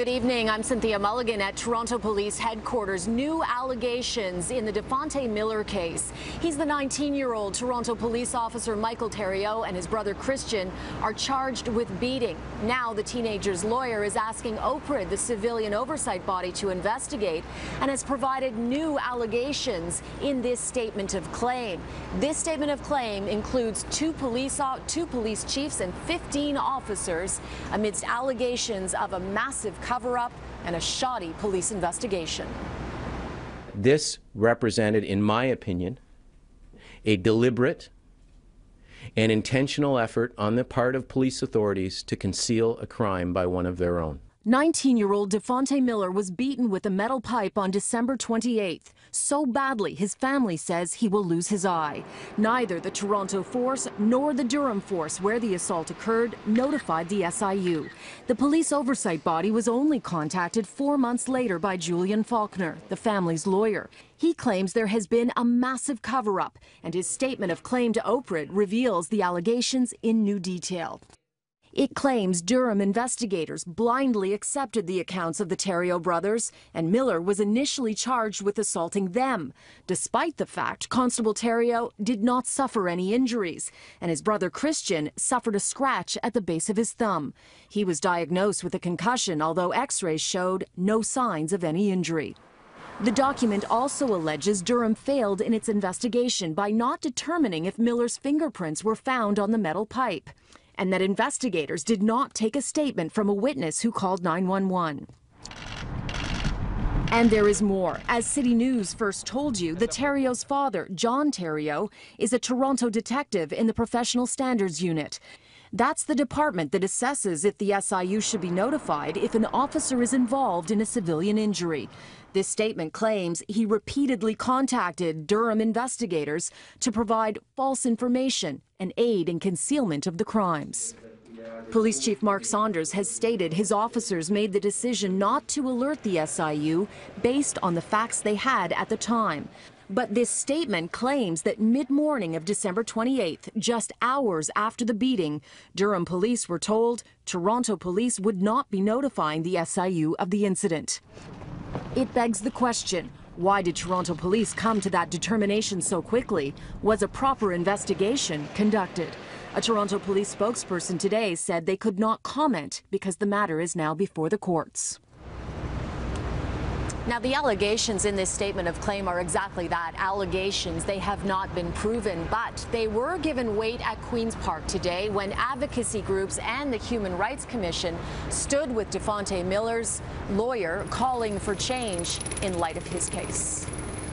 Good evening. I'm Cynthia Mulligan at Toronto Police Headquarters. New allegations in the Dafonte Miller case. He's the 19-year-old Toronto police officer Michael Theriault and his brother Christian are charged with beating. Now the teenager's lawyer is asking OPRID, the civilian oversight body, to investigate and has provided new allegations in this statement of claim. This statement of claim includes two police chiefs and 15 officers amidst allegations of a massive cover-up and a shoddy police investigation. This represented, in my opinion, a deliberate and intentional effort on the part of police authorities to conceal a crime by one of their own. 19-year-old Dafonte Miller was beaten with a metal pipe on December 28th, so badly his family says he will lose his eye. Neither the Toronto force nor the Durham force where the assault occurred notified the SIU. The police oversight body was only contacted 4 months later by Julian Faulkner, the family's lawyer. He claims there has been a massive cover-up, and his statement of claim to OPRID reveals the allegations in new detail. It claims Durham investigators blindly accepted the accounts of the Theriault brothers, and Miller was initially charged with assaulting them, despite the fact Constable Theriault did not suffer any injuries, and his brother Christian suffered a scratch at the base of his thumb. He was diagnosed with a concussion, although x-rays showed no signs of any injury. The document also alleges Durham failed in its investigation by not determining if Miller's fingerprints were found on the metal pipe, and that investigators did not take a statement from a witness who called 911. And there is more. As City News first told you, the Theriault's father, John Theriault, is a Toronto detective in the Professional Standards Unit. That's the department that assesses if the SIU should be notified if an officer is involved in a civilian injury. This statement claims he repeatedly contacted Durham investigators to provide false information and aid in concealment of the crimes. Police Chief Mark Saunders has stated his officers made the decision not to alert the SIU based on the facts they had at the time. But this statement claims that mid-morning of December 28th, just hours after the beating, Durham police were told Toronto police would not be notifying the SIU of the incident. It begs the question, why did Toronto police come to that determination so quickly? Was a proper investigation conducted? A Toronto police spokesperson today said they could not comment because the matter is now before the courts. Now, the allegations in this statement of claim are exactly that, allegations. They have not been proven, but they were given weight at Queen's Park today when advocacy groups and the Human Rights Commission stood with Dafonte Miller's lawyer calling for change in light of his case.